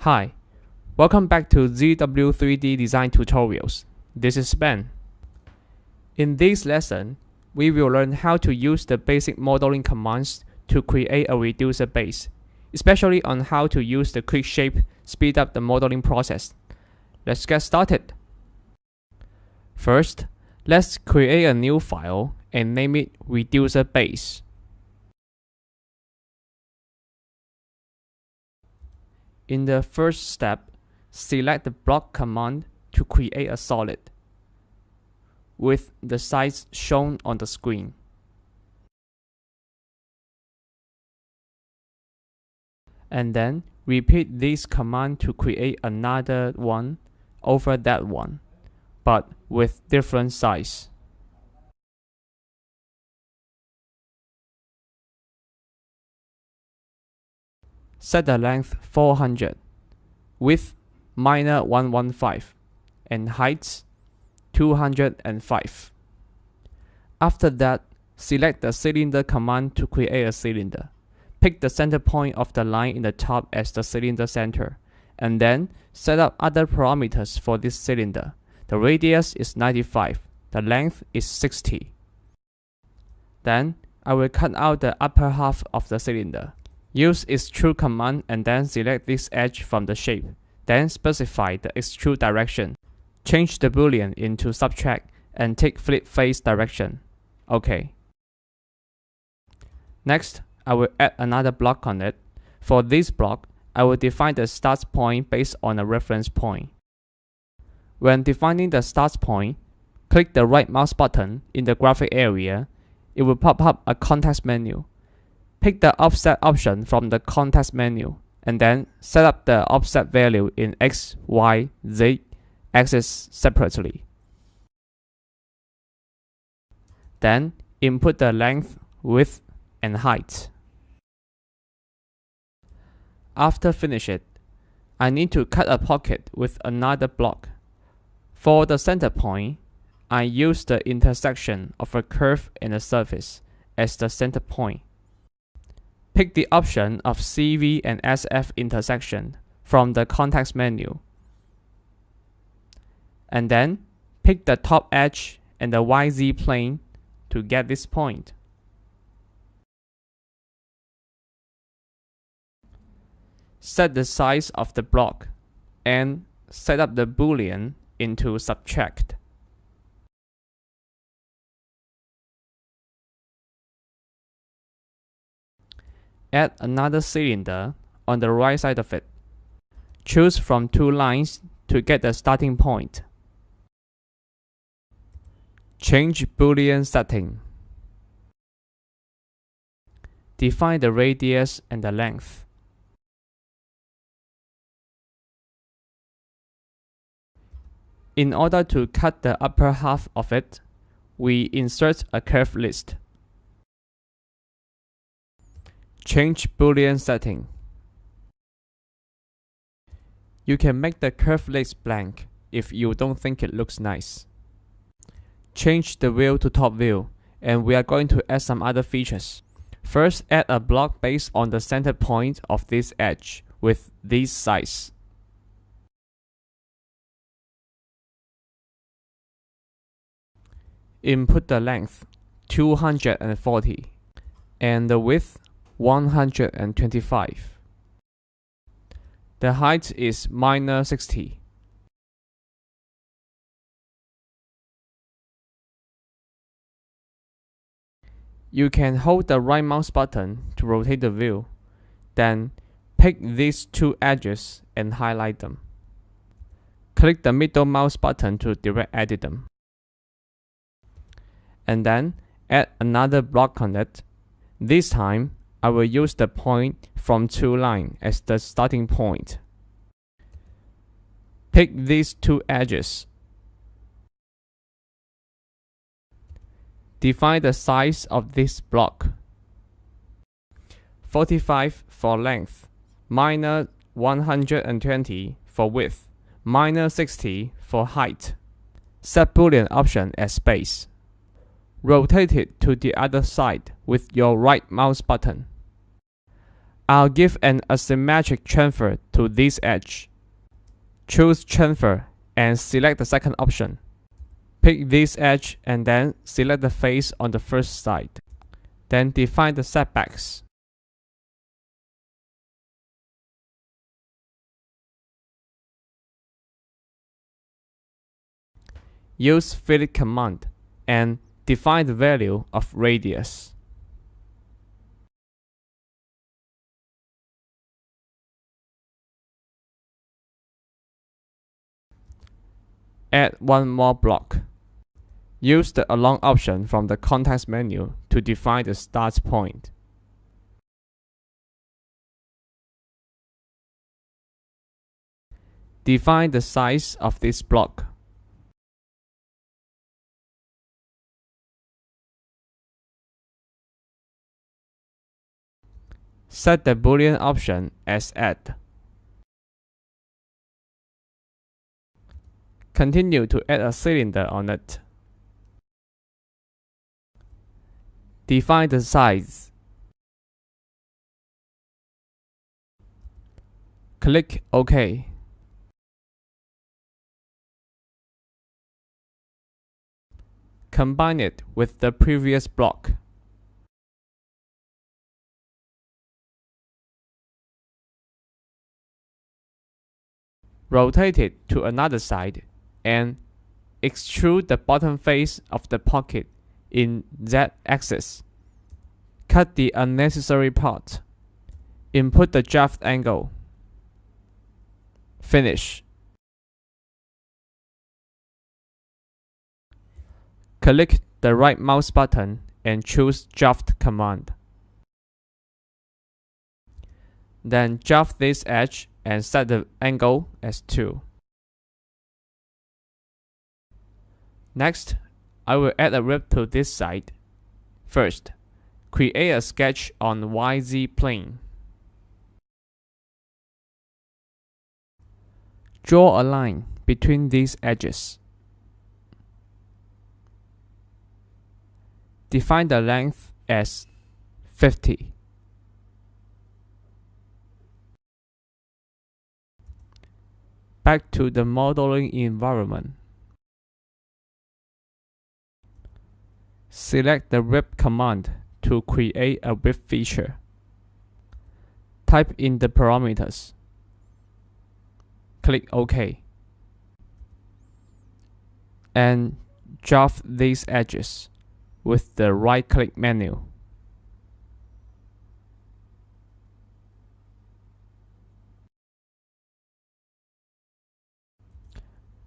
Hi, welcome back to ZW3D design tutorials. This is Ben. In this lesson, we will learn how to use the basic modeling commands to create a reducer base, especially on how to use the quick shape speed up the modeling process. Let's get started. First, let's create a new file and name it reducer base. In the first step, select the block command to create a solid with the size shown on the screen. And then repeat this command to create another one over that one, but with different size. Set the length 400, width -115, and height 205. After that, select the cylinder command to create a cylinder. Pick the center point of the line in the top as the cylinder center, and then set up other parameters for this cylinder. The radius is 95, the length is 60. Then, I will cut out the upper half of the cylinder. Use extrude command and then select this edge from the shape. Then specify the extrude direction. Change the boolean into subtract and take flip face direction. OK. Next, I will add another block on it. For this block, I will define the start point based on a reference point. When defining the start point, click the right mouse button in the graphic area. It will pop up a context menu. Pick the offset option from the context menu, and then set up the offset value in X, Y, Z axis separately. Then input the length, width, and height. After finish it, I need to cut a pocket with another block. For the center point, I use the intersection of a curve and a surface as the center point. Pick the option of CV and SF intersection from the context menu. And then pick the top edge and the YZ plane to get this point. Set the size of the block and set up the boolean into subtract. Add another cylinder on the right side of it. Choose from two lines to get the starting point. Change boolean setting. Define the radius and the length. In order to cut the upper half of it, we insert a curve list. Change boolean setting. You can make the curve list blank if you don't think it looks nice. Change the view to top view, and we are going to add some other features. First, add a block based on the center point of this edge with this size. Input the length 240 and the width 125. The height is -60. You can hold the right mouse button to rotate the view. Then pick these two edges and highlight them. Click the middle mouse button to direct edit them. And then add another block on it. This time, I will use the point from two lines as the starting point. Pick these two edges. Define the size of this block. 45 for length, -120 for width, -60 for height. Set boolean option as base. Rotate it to the other side with your right mouse button. I'll give an asymmetric chamfer to this edge. Choose chamfer and select the second option. Pick this edge and then select the face on the first side. Then define the setbacks. Use fillet command and define the value of radius. Add one more block. Use the Along option from the context menu to define the start point. Define the size of this block. Set the Boolean option as add. Continue to add a cylinder on it. Define the size. Click OK. Combine it with the previous block. Rotate it to another side and extrude the bottom face of the pocket in Z-axis. Cut the unnecessary part. Input the draft angle. Finish. Click the right mouse button and choose Draft command. Then draft this edge and set the angle as 2. Next, I will add a rib to this side. First, create a sketch on YZ plane. Draw a line between these edges. Define the length as 50. Back to the modeling environment. Select the rib command to create a rib feature. Type in the parameters. Click OK. And draft these edges with the right-click menu.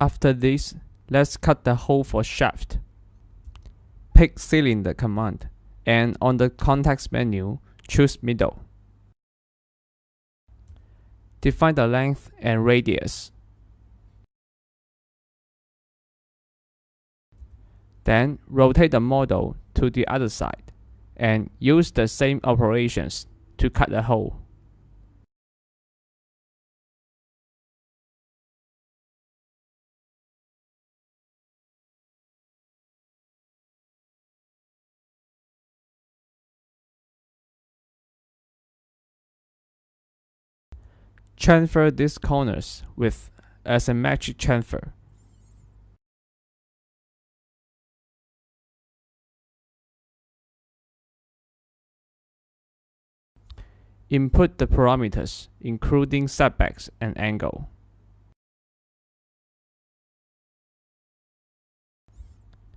After this, let's cut the hole for shaft. Pick cylinder command and on the context menu, choose middle. Define the length and radius. Then rotate the model to the other side and use the same operations to cut the hole. Chamfer these corners with asymmetric chamfer. Input the parameters, including setbacks and angle.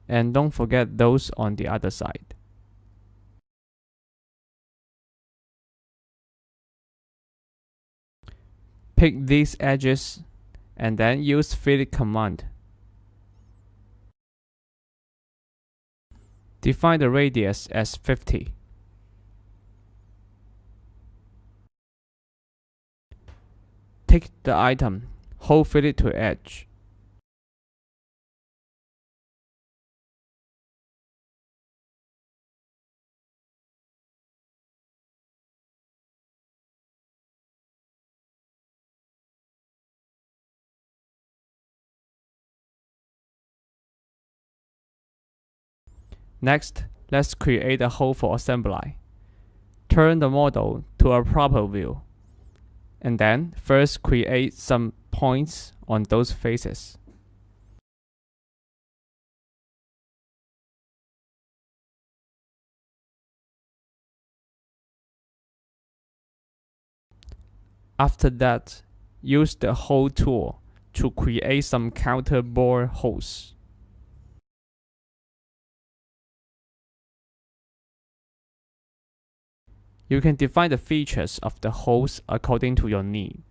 And don't forget those on the other side. Pick these edges and then use fillet command. Define the radius as 50. Take the item, hold fillet to edge. Next, let's create a hole for assembly. turn the model to a proper view, and then first create some points on those faces. After that, use the hole tool to create some counter bore holes. You can define the features of the holes according to your need.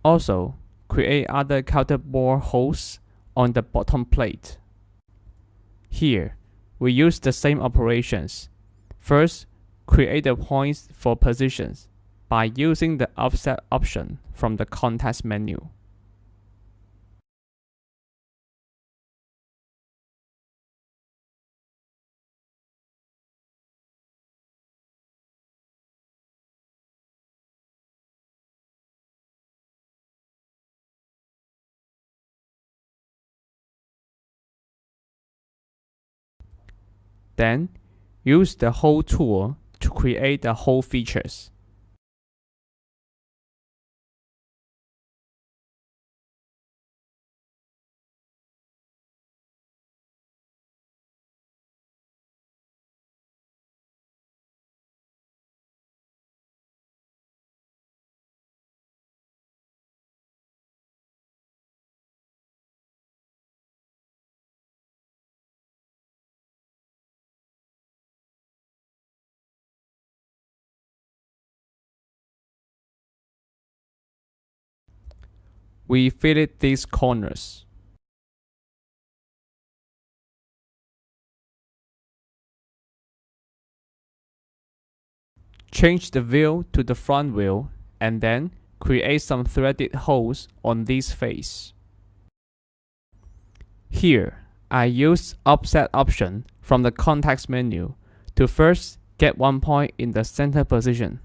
Also, create other counter bore holes on the bottom plate. Here, we use the same operations. First, create the points for positions by using the offset option from the context menu. Then, use the hole tool to create the hole features. We fillet these corners. Change the view to the front view and then create some threaded holes on these faces. Here, I use offset option from the context menu to first get one point in the center position.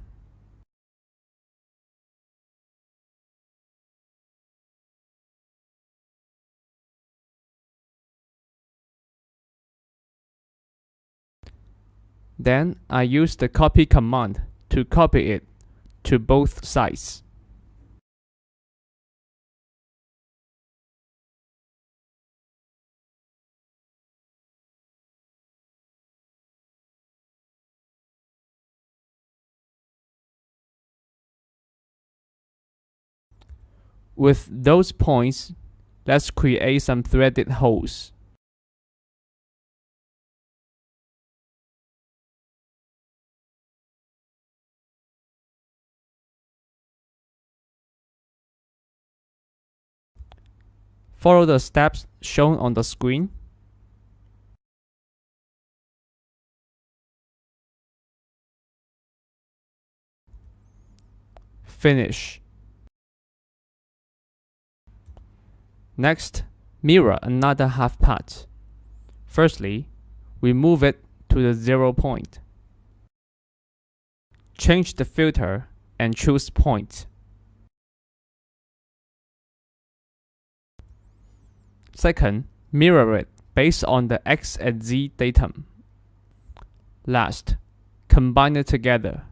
Then I use the copy command to copy it to both sides. With those points, let's create some threaded holes. Follow the steps shown on the screen. Finish. Next, mirror another half part. Firstly, we move it to the 0 point. Change the filter and choose point. Second, mirror it based on the X and Z datum. Last, combine it together.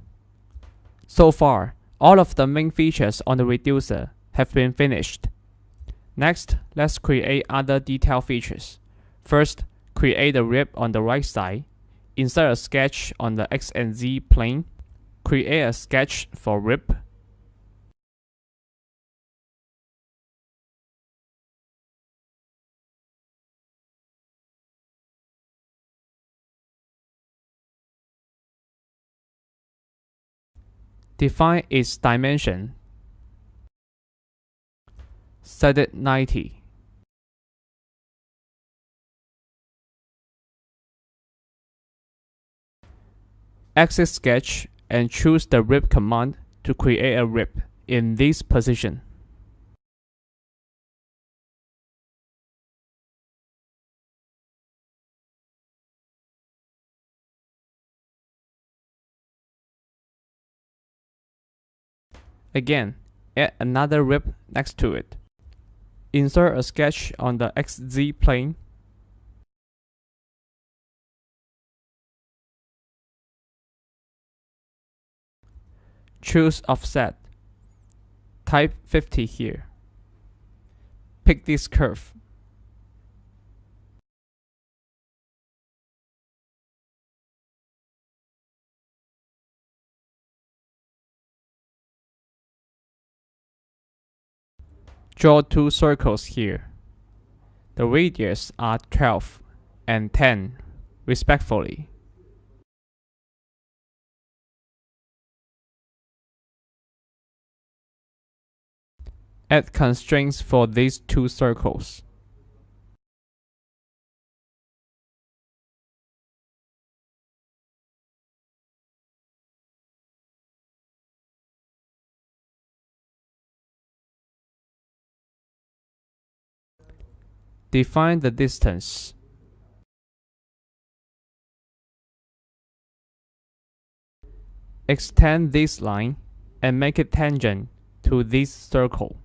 So far, all of the main features on the reducer have been finished. Next, let's create other detail features. First, create a rib on the right side. Insert a sketch on the X and Z plane. Create a sketch for rib. Define its dimension. Set it 90. Exit sketch and choose the rib command to create a rib in this position. Again, add another rib next to it. Insert a sketch on the XZ plane. Choose offset. Type 50 here. Pick this curve. Draw two circles here. The radius are 12 and 10, respectively. Add constraints for these two circles. Define the distance. Extend this line and make it tangent to this circle.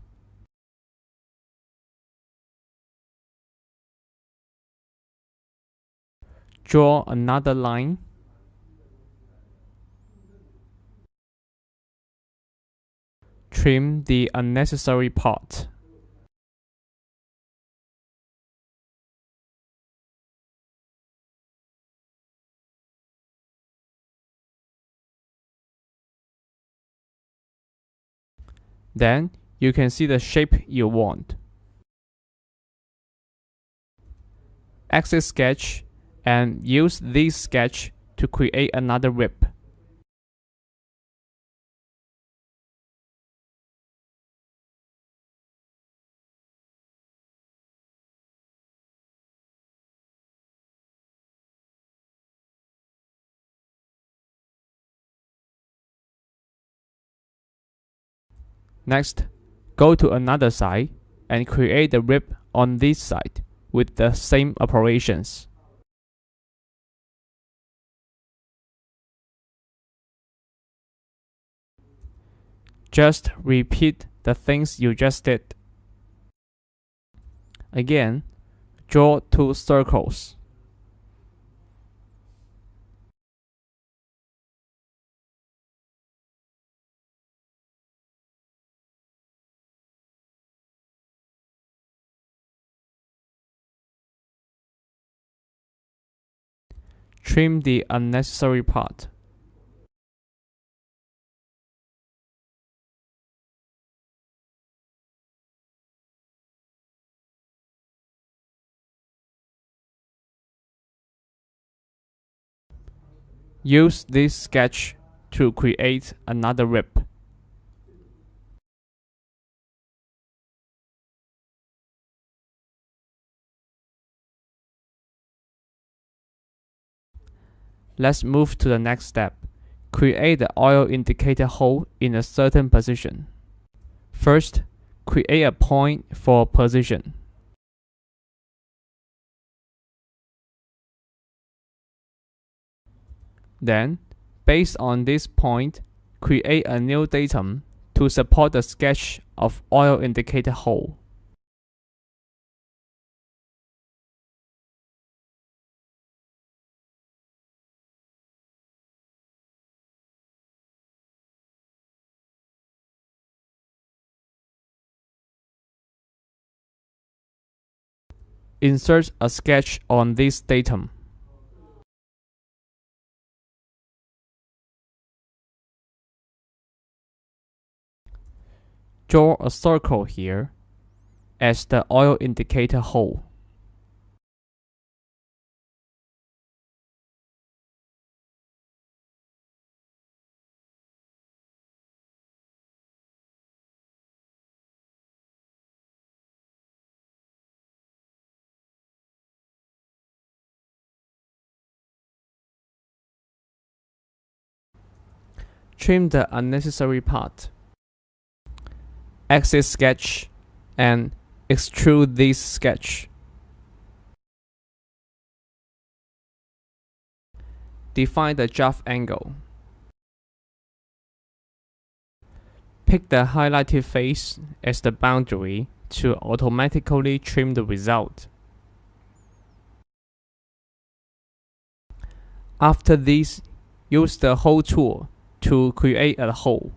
Draw another line. Trim the unnecessary part. Then you can see the shape you want. Exit sketch and use this sketch to create another rib. Next, go to another side and create the rib on this side with the same operations. Just repeat the things you just did. Again, draw two circles. Trim the unnecessary part. Use this sketch to create another rib. Let's move to the next step. Create the oil indicator hole in a certain position. First, create a point for position. Then, based on this point, create a new datum to support the sketch of oil indicator hole. Insert a sketch on this datum. Draw a circle here as the oil indicator hole. Trim the unnecessary part. Exit sketch and extrude this sketch. Define the draft angle. Pick the highlighted face as the boundary to automatically trim the result. After this, use the Hole tool to create a hole.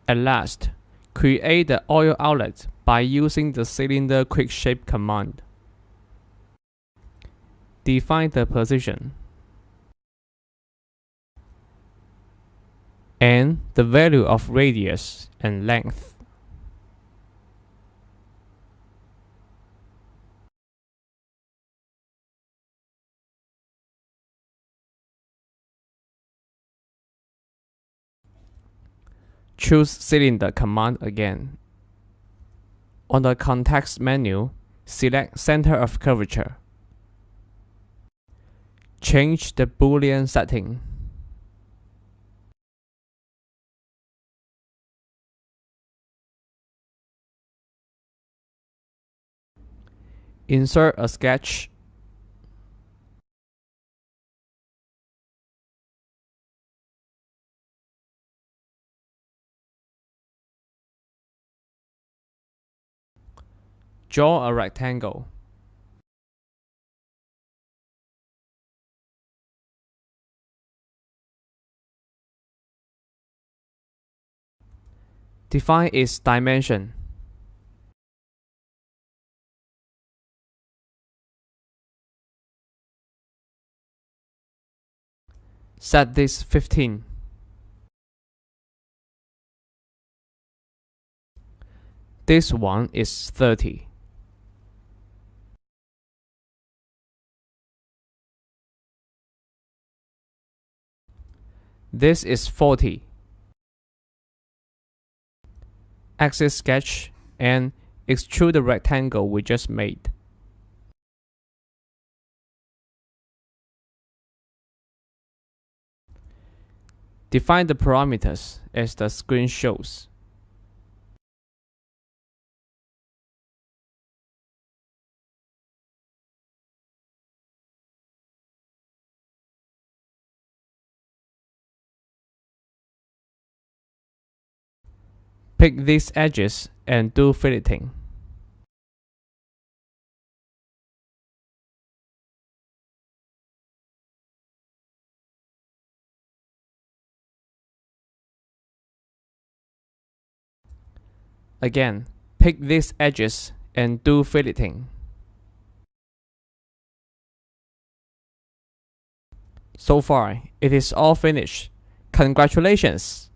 At last, create the oil outlet by using the cylinder quick shape command. Define the position and the value of radius and length. Choose Cylinder command again. On the context menu, select Center of Curvature. Change the Boolean setting. Insert a sketch. Draw a rectangle. Define its dimension. Set this 15. This one is 30. This is 40. Exit sketch and extrude the rectangle we just made. Define the parameters as the screen shows. Pick these edges and do filleting. Again, pick these edges and do filleting. So far, it is all finished. Congratulations!